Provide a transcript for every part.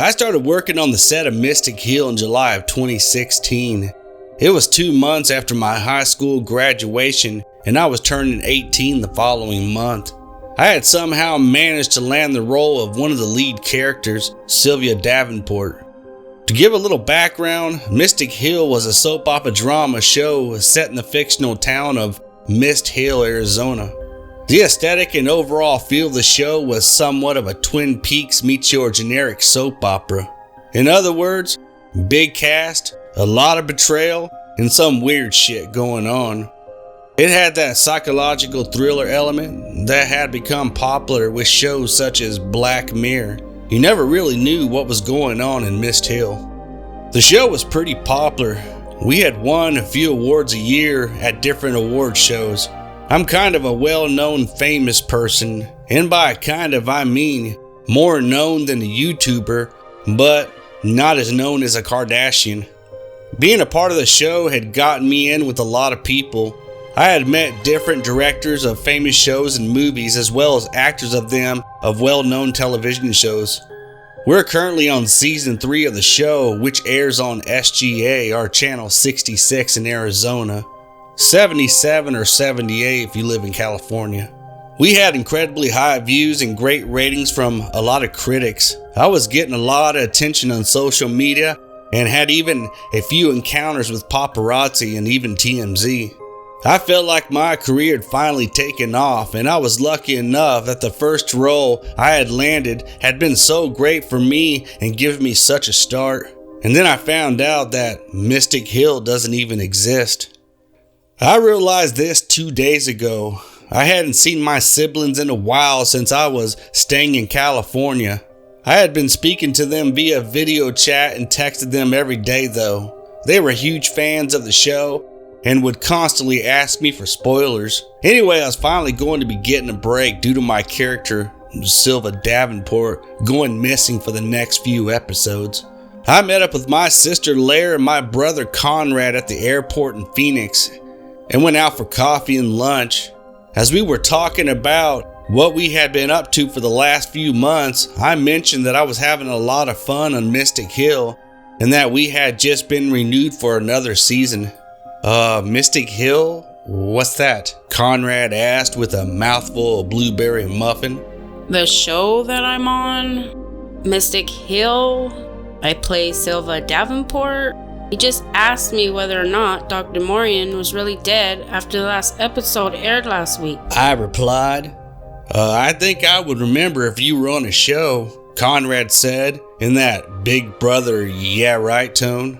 I started working on the set of Mystic Hill in July of 2016. It was 2 months after my high school graduation, and I was turning 18 the following month. I had somehow managed to land the role of one of the lead characters, Sylvia Davenport. To give a little background, Mystic Hill was a soap opera drama show set in the fictional town of Mist Hill, Arizona. The aesthetic and overall feel of the show was somewhat of a Twin Peaks meets your generic soap opera. In other words, big cast, a lot of betrayal, and some weird shit going on. It had that psychological thriller element that had become popular with shows such as Black Mirror. You never really knew what was going on in Mist Hill. The show was pretty popular. We had won a few awards a year at different award shows. I'm kind of a well-known famous person, and by kind of I mean more known than a YouTuber, but not as known as a Kardashian. Being a part of the show had gotten me in with a lot of people. I had met different directors of famous shows and movies, as well as actors of them of well-known television shows. We're currently on season 3 of the show, which airs on SGA, our channel 66 in Arizona. 77 or 78 if you live in California. We had incredibly high views and great ratings from a lot of critics. I was getting a lot of attention on social media and had even a few encounters with paparazzi and even TMZ. I felt like my career had finally taken off, and I was lucky enough that the first role I had landed had been so great for me and given me such a start. And then I found out that Mystic Hill doesn't even exist. I realized this 2 days ago. I hadn't seen my siblings in a while since I was staying in California. I had been speaking to them via video chat and texted them every day though. They were huge fans of the show and would constantly ask me for spoilers. Anyway, I was finally going to be getting a break due to my character, Sylvia Davenport, going missing for the next few episodes. I met up with my sister Lara and my brother Conrad at the airport in Phoenix and went out for coffee and lunch. As we were talking about what we had been up to for the last few months, I mentioned that I was having a lot of fun on Mystic Hill and that we had just been renewed for another season. Mystic Hill? What's that? Conrad asked with a mouthful of blueberry muffin. The show that I'm on, Mystic Hill, I play Sylvia Davenport. He just asked me whether or not Dr. Morian was really dead after the last episode aired last week. I replied, I think I would remember if you were on a show, Conrad said in that big brother yeah right tone.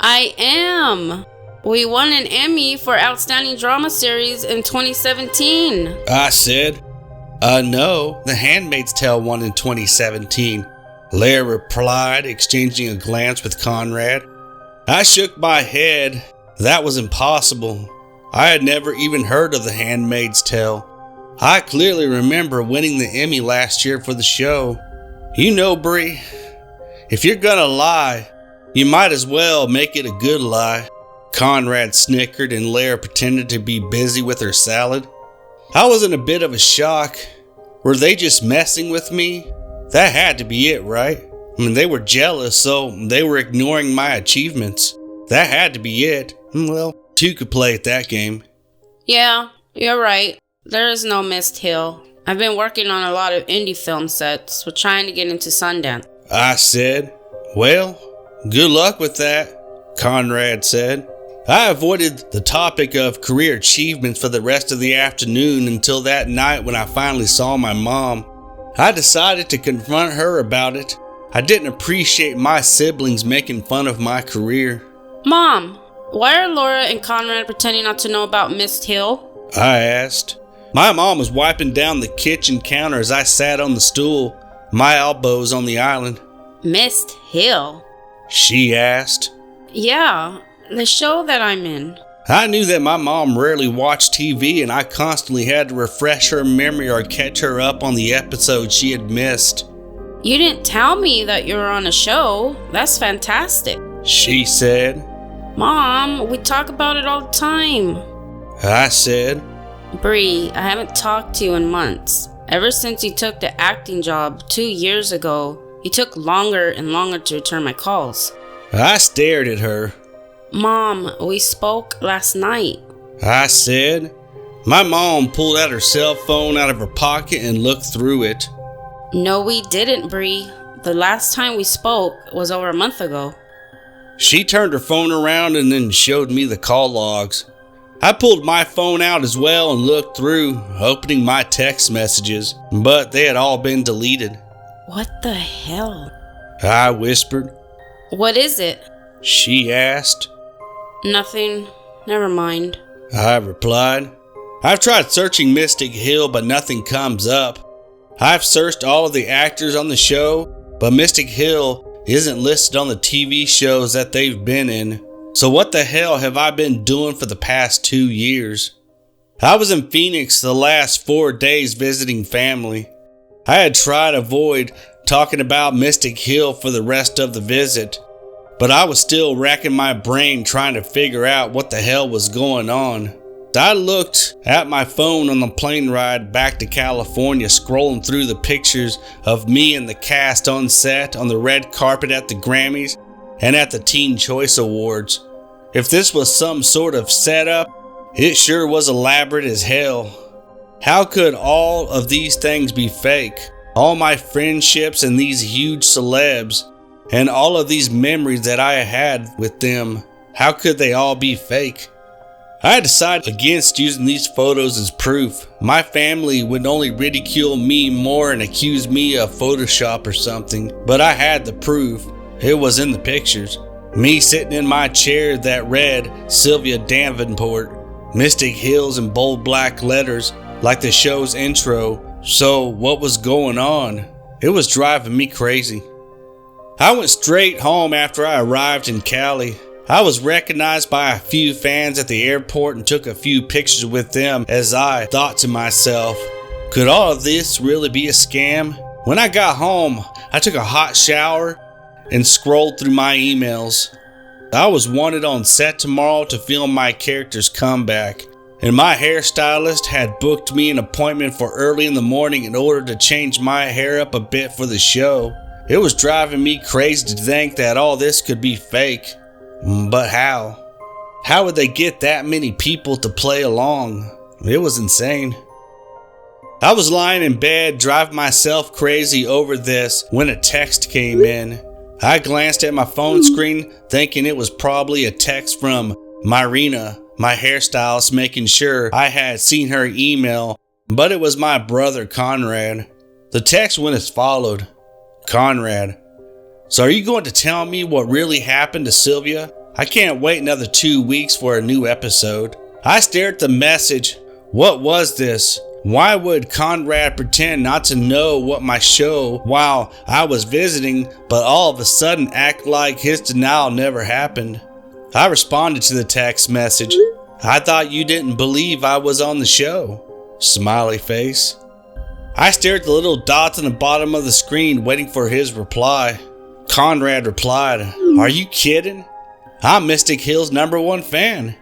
I am. We won an Emmy for Outstanding Drama Series in 2017. I said, no, The Handmaid's Tale won in 2017. Lara replied, exchanging a glance with Conrad. I shook my head. That was impossible. I had never even heard of The Handmaid's Tale. I clearly remember winning the Emmy last year for the show. You know, Bree, if you're gonna lie, you might as well make it a good lie. Conrad snickered and Lara pretended to be busy with her salad. I was in a bit of a shock. Were they just messing with me? That had to be it, right? I mean, they were jealous, so they were ignoring my achievements. That had to be it. Well, two could play at that game. Yeah, you're right. There is no Mist Hill. I've been working on a lot of indie film sets. We're trying to get into Sundance. I said. Well, good luck with that, Conrad said. I avoided the topic of career achievements for the rest of the afternoon until that night when I finally saw my mom. I decided to confront her about it. I didn't appreciate my siblings making fun of my career. Mom, why are Laura and Conrad pretending not to know about Mist Hill? I asked. My mom was wiping down the kitchen counter as I sat on the stool, my elbows on the island. Mist Hill? She asked. Yeah, the show that I'm in. I knew that my mom rarely watched TV and I constantly had to refresh her memory or catch her up on the episodes she had missed. You didn't tell me that you were on a show. That's fantastic. She said. Mom, we talk about it all the time. I said. Bree, I haven't talked to you in months. Ever since you took the acting job 2 years ago, He took longer and longer to return my calls. I stared at her. Mom, we spoke last night, I said. My mom pulled out her cell phone out of her pocket and looked through it. No, we didn't, Bree. The last time we spoke was over a month ago. She turned her phone around and then showed me the call logs. I pulled my phone out as well and looked through, opening my text messages, but they had all been deleted. What the hell? I whispered. What is it? She asked. Nothing. Never mind. I replied. I've tried searching Mystic Hill, but nothing comes up. I've searched all of the actors on the show, but Mystic Hill isn't listed on the TV shows that they've been in. So what the hell have I been doing for the past 2 years? I was in Phoenix the last 4 days visiting family. I had tried to avoid talking about Mystic Hill for the rest of the visit, but I was still racking my brain trying to figure out what the hell was going on. I looked at my phone on the plane ride back to California, scrolling through the pictures of me and the cast on set on the red carpet at the Grammys and at the Teen Choice Awards. If this was some sort of setup, it sure was elaborate as hell. How could all of these things be fake? All my friendships and these huge celebs, and all of these memories that I had with them, how could they all be fake? I decided against using these photos as proof. My family would only ridicule me more and accuse me of Photoshop or something, but I had the proof. It was in the pictures. Me sitting in my chair that read Sylvia Davenport, Mystic Hills in bold black letters like the show's intro. So what was going on? It was driving me crazy. I went straight home after I arrived in Cali. I was recognized by a few fans at the airport and took a few pictures with them as I thought to myself, could all of this really be a scam? When I got home, I took a hot shower and scrolled through my emails. I was wanted on set tomorrow to film my character's comeback, and my hairstylist had booked me an appointment for early in the morning in order to change my hair up a bit for the show. It was driving me crazy to think that all this could be fake. But how? How would they get that many people to play along? It was insane. I was lying in bed, driving myself crazy over this when a text came in. I glanced at my phone screen, thinking it was probably a text from Myrina, my hairstylist, making sure I had seen her email, but it was my brother Conrad. The text went as followed. Conrad, so are you going to tell me what really happened to Sylvia? I can't wait another 2 weeks for a new episode. I stared at the message. What was this? Why would Conrad pretend not to know what my show while I was visiting, but all of a sudden act like his denial never happened? I responded to the text message. I thought you didn't believe I was on the show. Smiley face. I stared at the little dots on the bottom of the screen, waiting for his reply. Conrad replied, "Are you kidding? I'm Mystic Hill's #1 fan."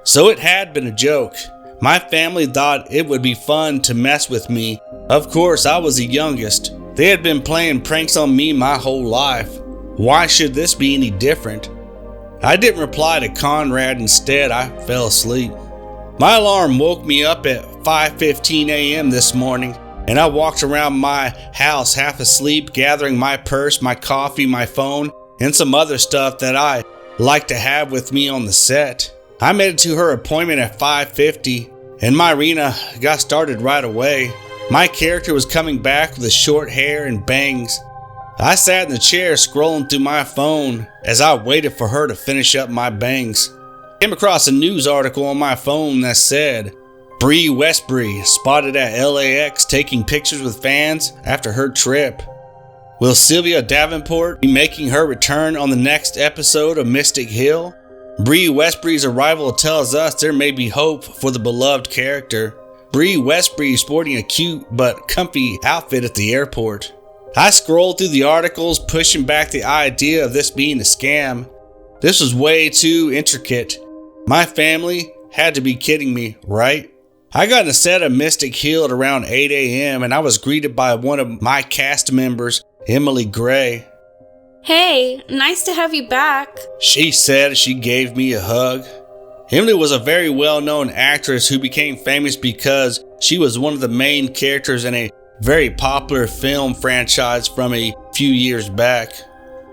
So it had been a joke. My family thought it would be fun to mess with me. Of course, I was the youngest. They had been playing pranks on me my whole life. Why should this be any different? I didn't reply to Conrad. Instead, I fell asleep. My alarm woke me up at 5:15 a.m. this morning, and I walked around my house half asleep, gathering my purse, my coffee, my phone, and some other stuff that I like to have with me on the set. I made it to her appointment at 5:50, and Myrina got started right away. My character was coming back with the short hair and bangs. I sat in the chair scrolling through my phone as I waited for her to finish up my bangs. I came across a news article on my phone that said, Bree Westbury spotted at LAX taking pictures with fans after her trip. Will Sylvia Davenport be making her return on the next episode of Mystic Hill? Bree Westbury's arrival tells us there may be hope for the beloved character. Bree Westbury sporting a cute but comfy outfit at the airport. I scrolled through the articles, pushing back the idea of this being a scam. This was way too intricate. My family had to be kidding me, right? I got in a set of Mystic Hill at around 8 a.m. and I was greeted by one of my cast members Emily Gray. Hey, nice to have you back. She said as she gave me a hug. Emily was a very well-known actress who became famous because she was one of the main characters in a very popular film franchise from a few years back.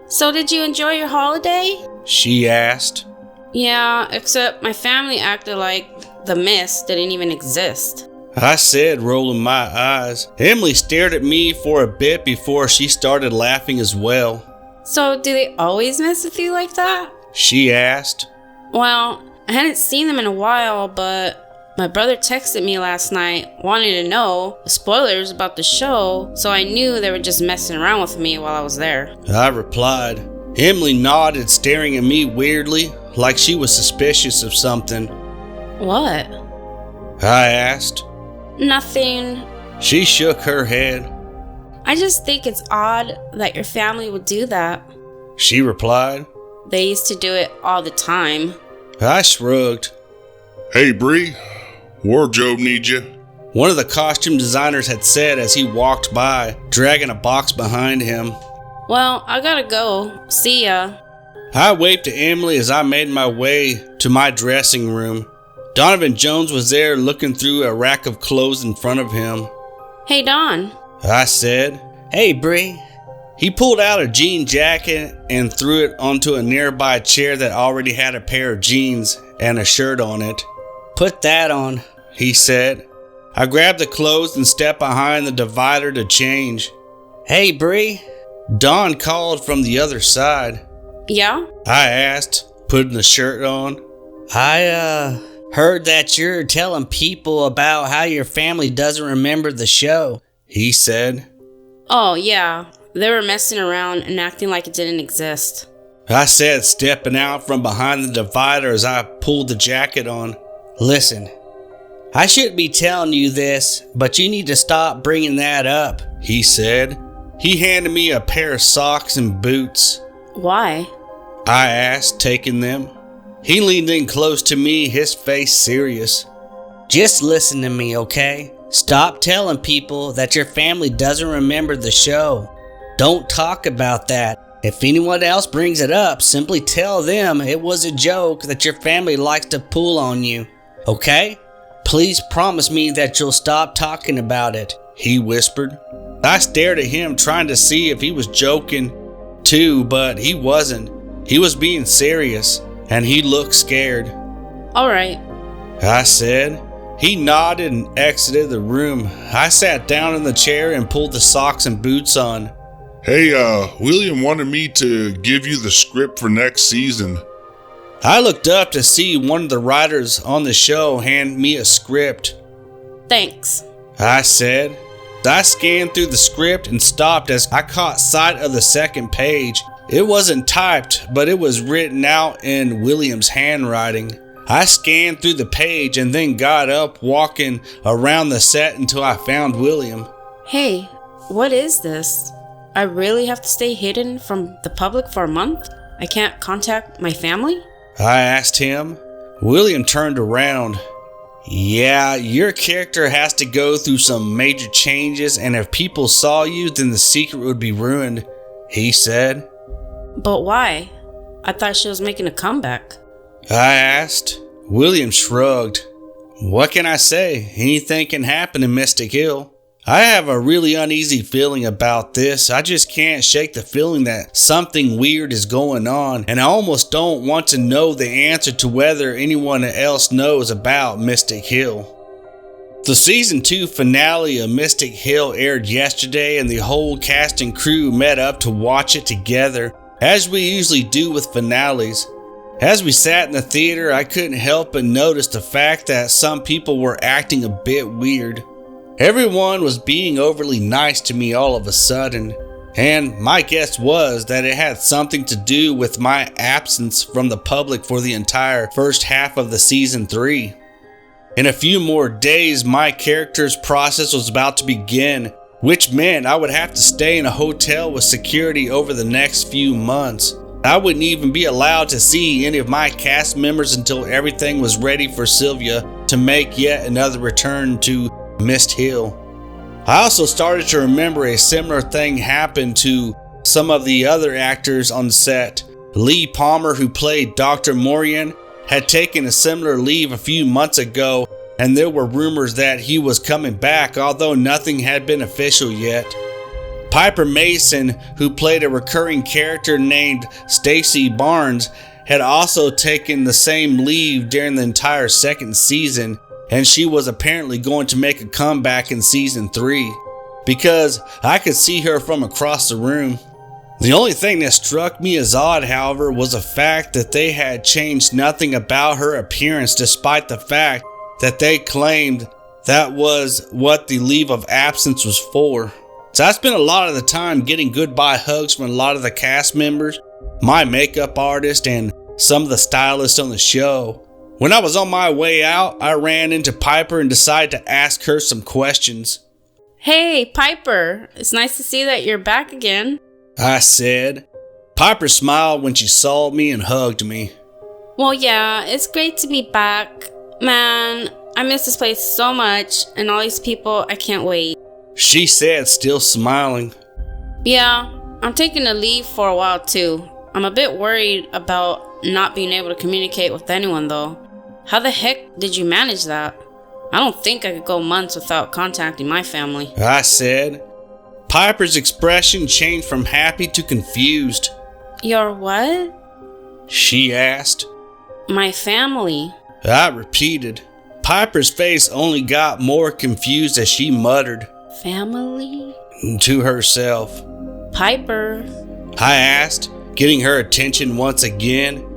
So did you enjoy your holiday? She asked. Yeah, except my family acted like the mist didn't even exist. I said, rolling my eyes. Emily stared at me for a bit before she started laughing as well. So do they always mess with you like that? She asked. Well, I hadn't seen them in a while, but my brother texted me last night wanting to know the spoilers about the show, so I knew they were just messing around with me while I was there. I replied. Emily nodded, staring at me weirdly, like she was suspicious of something. What? I asked. Nothing. She shook her head. I just think it's odd that your family would do that. She replied. They used to do it all the time. I shrugged. Hey, Bree. Wardrobe needs you. One of the costume designers had said as he walked by, dragging a box behind him. Well, I gotta go. See ya. I waved to Emily as I made my way to my dressing room. Donovan Jones was there looking through a rack of clothes in front of him. Hey, Don. I said. Hey, Bree. He pulled out a jean jacket and threw it onto a nearby chair that already had a pair of jeans and a shirt on it. Put that on, he said. I grabbed the clothes and stepped behind the divider to change. Hey, Bree. Don called from the other side. Yeah? I asked, putting the shirt on. I heard that you're telling people about how your family doesn't remember the show, he said. Oh, yeah. They were messing around and acting like it didn't exist. I said, stepping out from behind the divider as I pulled the jacket on. Listen, I shouldn't be telling you this, but you need to stop bringing that up, he said. He handed me a pair of socks and boots. Why? I asked, taking them. He leaned in close to me, his face serious. Just listen to me, okay? Stop telling people that your family doesn't remember the show. Don't talk about that. If anyone else brings it up, simply tell them it was a joke that your family likes to pull on you. Okay? Please promise me that you'll stop talking about it, he whispered. I stared at him, trying to see if he was joking too, but he wasn't. He was being serious, and he looked scared. All right, I said. He nodded and exited the room. I sat down in the chair and pulled the socks and boots on. Hey, William wanted me to give you the script for next season. I looked up to see one of the writers on the show hand me a script. thanks. I said. I scanned through the script and stopped as I caught sight of the second page. It wasn't typed, but it was written out in William's handwriting. I scanned through the page and then got up, walking around the set until I found William. Hey, what is this? I really have to stay hidden from the public for a month? I can't contact my family? I asked him. William turned around. Yeah, your character has to go through some major changes, and if people saw you, then the secret would be ruined, he said. But why? I thought she was making a comeback. I asked. William shrugged. What can I say? Anything can happen in Mystic Hill. I have a really uneasy feeling about this. I just can't shake the feeling that something weird is going on, and I almost don't want to know the answer to whether anyone else knows about Mystic Hill. The Season 2 finale of Mystic Hill aired yesterday, and the whole cast and crew met up to watch it together, as we usually do with finales. As we sat in the theater, I couldn't help but notice the fact that some people were acting a bit weird. Everyone was being overly nice to me all of a sudden, and my guess was that it had something to do with my absence from the public for the entire first half of the Season 3. In a few more days, my character's process was about to begin, which meant I would have to stay in a hotel with security over the next few months. I wouldn't even be allowed to see any of my cast members until everything was ready for Sylvia to make yet another return to Mist Hill. I also started to remember a similar thing happened to some of the other actors on set. Lee Palmer, who played Dr. Morian, had taken a similar leave a few months ago, and there were rumors that he was coming back, although nothing had been official yet. Piper Mason, who played a recurring character named Stacy Barnes, had also taken the same leave during the entire second season, and she was apparently going to make a comeback in season 3, because I could see her from across the room. The only thing that struck me as odd, however, was the fact that they had changed nothing about her appearance, despite the fact that they claimed that was what the leave of absence was for. So I spent a lot of the time getting goodbye hugs from a lot of the cast members, my makeup artist, and some of the stylists on the show. When I was on my way out, I ran into Piper and decided to ask her some questions. Hey, Piper, it's nice to see that you're back again, I said. Piper smiled when she saw me and hugged me. Well, yeah, it's great to be back. Man, I miss this place so much, and all these people, I can't wait. She said, still smiling. Yeah, I'm taking a leave for a while too. I'm a bit worried about not being able to communicate with anyone though. How the heck did you manage that? I don't think I could go months without contacting my family, I said. Piper's expression changed from happy to confused. Your what? She asked. My family. I repeated. Piper's face only got more confused as she muttered. Family? To herself. Piper? I asked, getting her attention once again.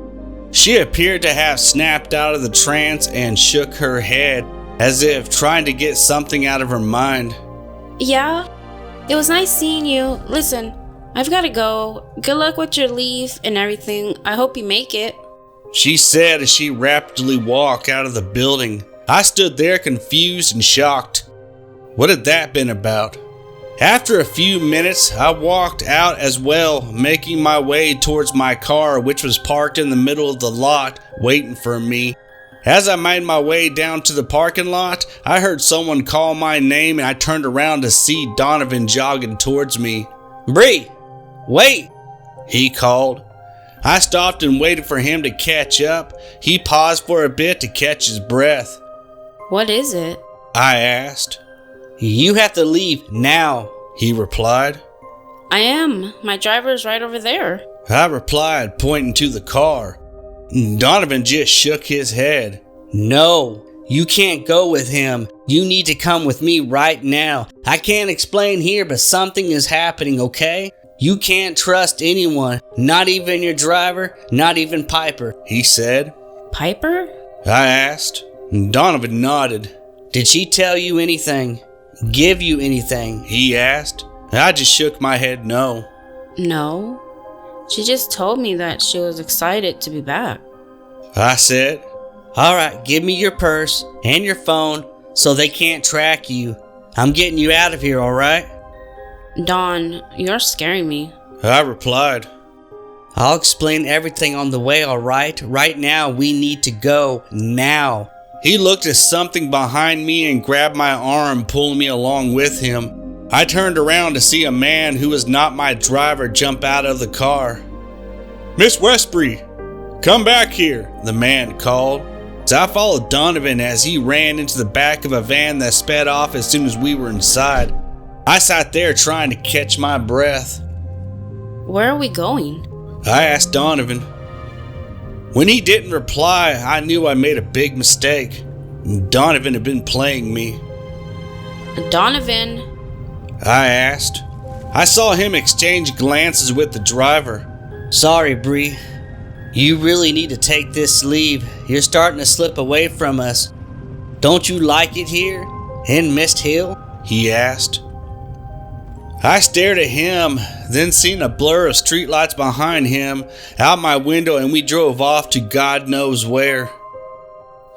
She appeared to have snapped out of the trance and shook her head as if trying to get something out of her mind. Yeah? It was nice seeing you. Listen, I've got to go. Good luck with your leave and everything. I hope you make it, she said as she rapidly walked out of the building. I stood there confused and shocked. What had that been about? After a few minutes, I walked out as well, making my way towards my car, which was parked in the middle of the lot, waiting for me. As I made my way down to the parking lot, I heard someone call my name and I turned around to see Donovan jogging towards me. Bree, wait, he called. I stopped and waited for him to catch up. He paused for a bit to catch his breath. What is it? I asked. You have to leave now, he replied. I am. My driver's right over there, I replied, pointing to the car. Donovan just shook his head. No, you can't go with him. You need to come with me right now. I can't explain here, but something is happening, okay? You can't trust anyone, not even your driver, not even Piper, he said. Piper? I asked. Donovan nodded. Did she tell you anything? Give you anything? He asked. I just shook my head no. No. She just told me that she was excited to be back, I said. Alright, give me your purse and your phone so they can't track you. I'm getting you out of here, alright? Dawn, you're scaring me, I replied. I'll explain everything on the way, alright? Right now, we need to go. Now. He looked at something behind me and grabbed my arm, pulling me along with him. I turned around to see a man who was not my driver jump out of the car. Miss Westbury, come back here, the man called. So I followed Donovan as he ran into the back of a van that sped off as soon as we were inside. I sat there trying to catch my breath. Where are we going? I asked Donovan. When he didn't reply, I knew I made a big mistake. Donovan had been playing me. Donovan? I asked. I saw him exchange glances with the driver. Sorry, Bree. You really need to take this leave. You're starting to slip away from us. Don't you like it here? In Mist Hill? He asked. I stared at him, then seen a blur of streetlights behind him out my window, and we drove off to God knows where.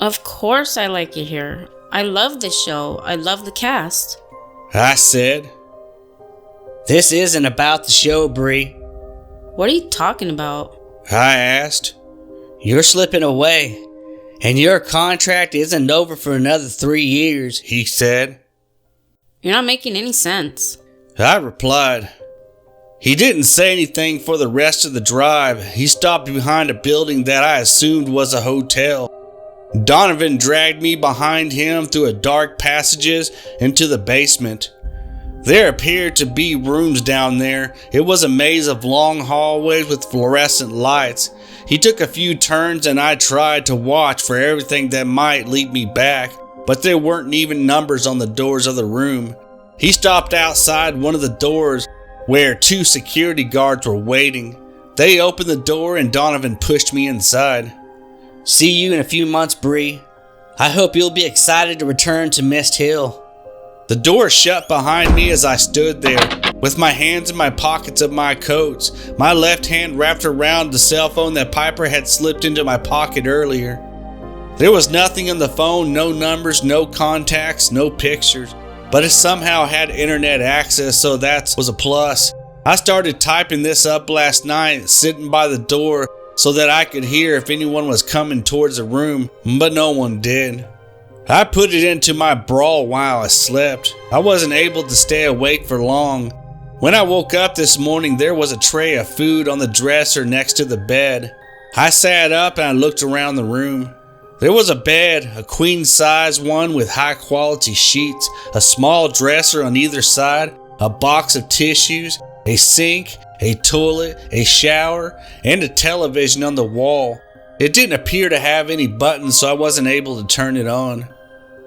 Of course I like it here. I love this show. I love the cast, I said. This isn't about the show, Bree. What are you talking about? I asked. You're slipping away, and your contract isn't over for another 3 years, he said. You're not making any sense. I replied. He didn't say anything for the rest of the drive. He stopped behind a building that I assumed was a hotel. Donovan dragged me behind him through a dark passages into the basement. There appeared to be rooms down there. It was a maze of long hallways with fluorescent lights. He took a few turns and I tried to watch for everything that might lead me back, but there weren't even numbers on the doors of the room. He stopped outside one of the doors where 2 security guards were waiting. They opened the door and Donovan pushed me inside. See you in a few months, Bree. I hope you'll be excited to return to Mist Hill. The door shut behind me as I stood there, with my hands in my pockets of my coats, my left hand wrapped around the cell phone that Piper had slipped into my pocket earlier. There was nothing on the phone, no numbers, no contacts, no pictures, but it somehow had internet access, so that was a plus. I started typing this up last night, sitting by the door so that I could hear if anyone was coming towards the room, but no one did. I put it into my brawl while I slept. I wasn't able to stay awake for long. When I woke up this morning, there was a tray of food on the dresser next to the bed. I sat up and I looked around the room. There was a bed, a queen-size one with high-quality sheets, a small dresser on either side, a box of tissues, a sink, a toilet, a shower, and a television on the wall. It didn't appear to have any buttons, so I wasn't able to turn it on.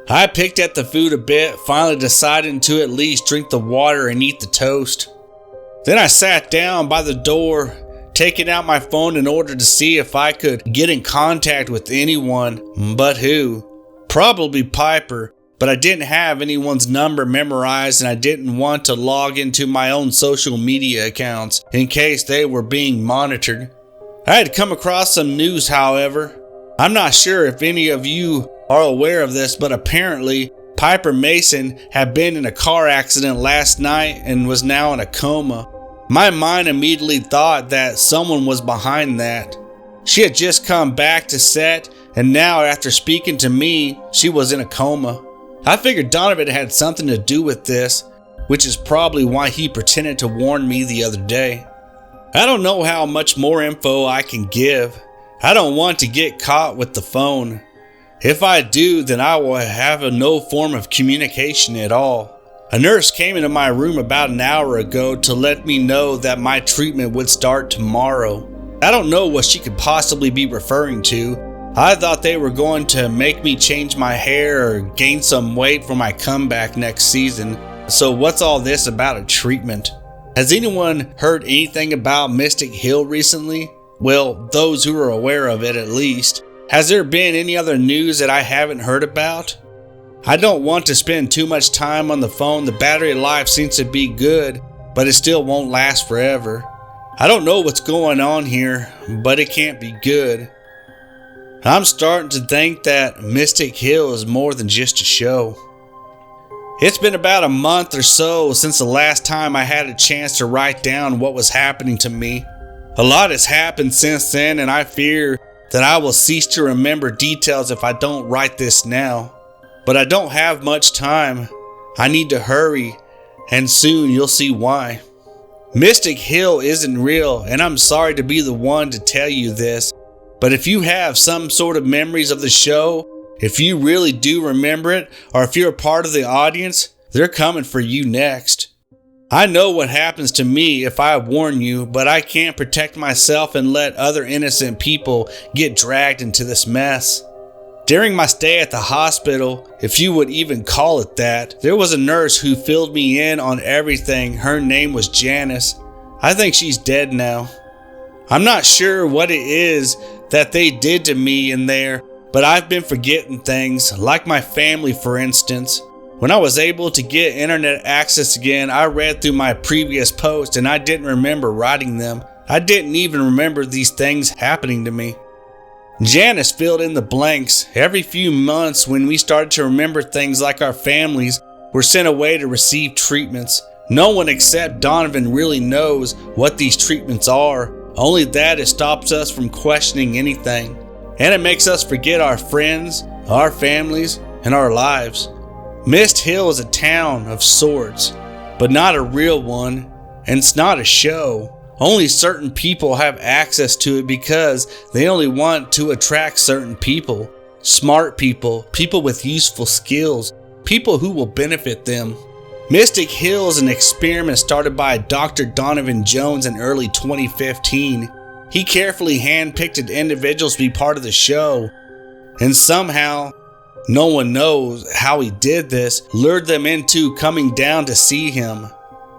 I picked at the food a bit, finally deciding to at least drink the water and eat the toast. Then I sat down by the door, taking out my phone in order to see if I could get in contact with anyone, but who? Probably Piper, but I didn't have anyone's number memorized and I didn't want to log into my own social media accounts in case they were being monitored. I had come across some news, however. I'm not sure if any of you are aware of this, but apparently Piper Mason had been in a car accident last night and was now in a coma. My mind immediately thought that someone was behind that. She had just come back to set, and now after speaking to me, she was in a coma. I figured Donovan had something to do with this, which is probably why he pretended to warn me the other day. I don't know how much more info I can give. I don't want to get caught with the phone. If I do, then I will have no form of communication at all. A nurse came into my room about an hour ago to let me know that my treatment would start tomorrow. I don't know what she could possibly be referring to. I thought they were going to make me change my hair or gain some weight for my comeback next season. So what's all this about a treatment? Has anyone heard anything about Mystic Hill recently? Well, those who are aware of it at least. Has there been any other news that I haven't heard about? I don't want to spend too much time on the phone. The battery life seems to be good, but it still won't last forever. I don't know what's going on here, but it can't be good. I'm starting to think that Mystic Hill is more than just a show. It's been about a month or so since the last time I had a chance to write down what was happening to me. A lot has happened since then, and I fear that I will cease to remember details if I don't write this now. But I don't have much time. I need to hurry, and soon you'll see why. Mystic Hill isn't real, and I'm sorry to be the one to tell you this, but if you have some sort of memories of the show, if you really do remember it, or if you're a part of the audience, they're coming for you next. I know what happens to me if I warn you, but I can't protect myself and let other innocent people get dragged into this mess. During my stay at the hospital, if you would even call it that, there was a nurse who filled me in on everything. Her name was Janice. I think she's dead now. I'm not sure what it is that they did to me in there, but I've been forgetting things, like my family for instance. When I was able to get internet access again, I read through my previous posts and I didn't remember writing them. I didn't even remember these things happening to me. Janice filled in the blanks. Every few months when we started to remember things like our families were sent away to receive treatments. No one except Donovan really knows what these treatments are. Only that it stops us from questioning anything. And it makes us forget our friends, our families, and our lives. Mist Hill is a town of sorts, but not a real one, and it's not a show. Only certain people have access to it because they only want to attract certain people. Smart people, people with useful skills, people who will benefit them. Mystic Hill is an experiment started by Dr. Donovan Jones in early 2015. He carefully handpicked individuals to be part of the show, and somehow, no one knows how he did this, lured them into coming down to see him,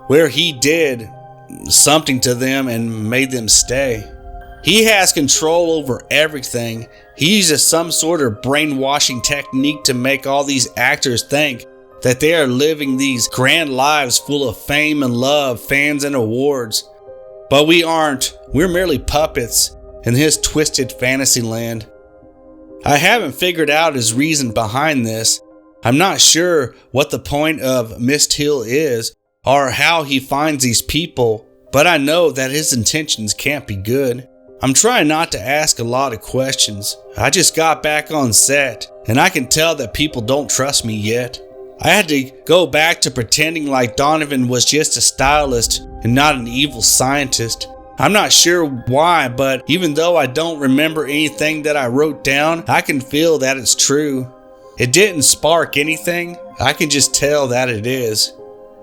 where he did something to them and made them stay. He has control over everything. He uses some sort of brainwashing technique to make all these actors think that they are living these grand lives full of fame and love, fans and awards. But we aren't. We're merely puppets in his twisted fantasy land. I haven't figured out his reason behind this. I'm not sure what the point of Mist Hill is or how he finds these people, but I know that his intentions can't be good. I'm trying not to ask a lot of questions. I just got back on set, and I can tell that people don't trust me yet. I had to go back to pretending like Donovan was just a stylist and not an evil scientist. I'm not sure why, but even though I don't remember anything that I wrote down, I can feel that it's true. It didn't spark anything. I can just tell that it is.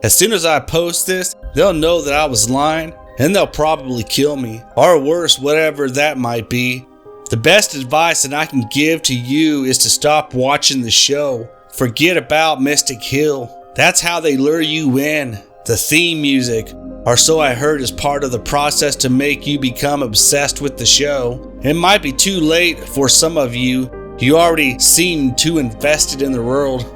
As soon as I post this, they'll know that I was lying, and they'll probably kill me, or worse, whatever that might be. The best advice that I can give to you is to stop watching the show. Forget about Mystic Hill. That's how they lure you in. The theme music, or so I heard, is part of the process to make you become obsessed with the show. It might be too late for some of you. You already seem too invested in the world.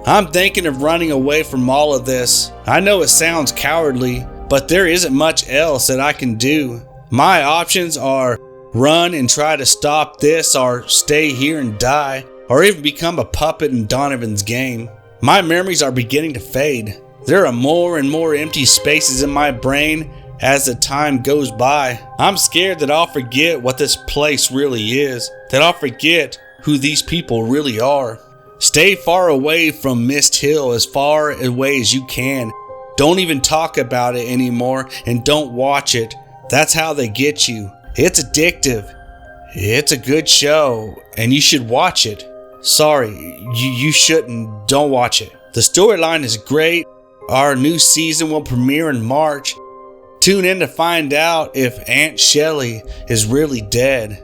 I'm thinking of running away from all of this. I know it sounds cowardly, but there isn't much else that I can do. My options are run and try to stop this, or stay here and die, or even become a puppet in Donovan's game. My memories are beginning to fade. There are more and more empty spaces in my brain as the time goes by. I'm scared that I'll forget what this place really is, that I'll forget who these people really are. Stay far away from Mist Hill, as far away as you can. Don't even talk about it anymore, and don't watch it. That's how they get you. It's addictive. It's a good show, and you should watch it. Sorry, you shouldn't. Don't watch it. The storyline is great. Our new season will premiere in March. Tune in to find out if Aunt Shelley is really dead.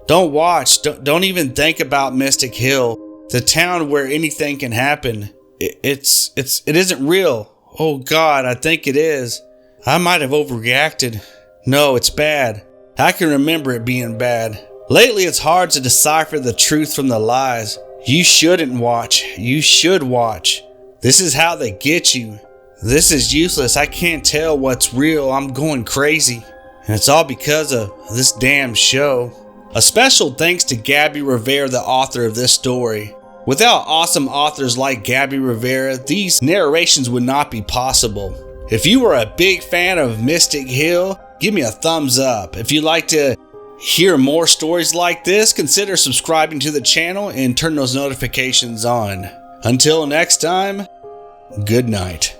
Don't watch. Don't even think about Mystic Hill, the town where anything can happen. It isn't real. Oh God, I think it is. I might have overreacted. No, it's bad. I can remember it being bad. Lately, it's hard to decipher the truth from the lies. You shouldn't watch. You should watch. This is how they get you. This is useless. I can't tell what's real. I'm going crazy. And it's all because of this damn show. A special thanks to Gabbie Rivera, the author of this story. Without awesome authors like Gabbie Rivera, these narrations would not be possible. If you are a big fan of Mystic Hill, give me a thumbs up. If you'd like to hear more stories like this, consider subscribing to the channel and turn those notifications on. Until next time, good night.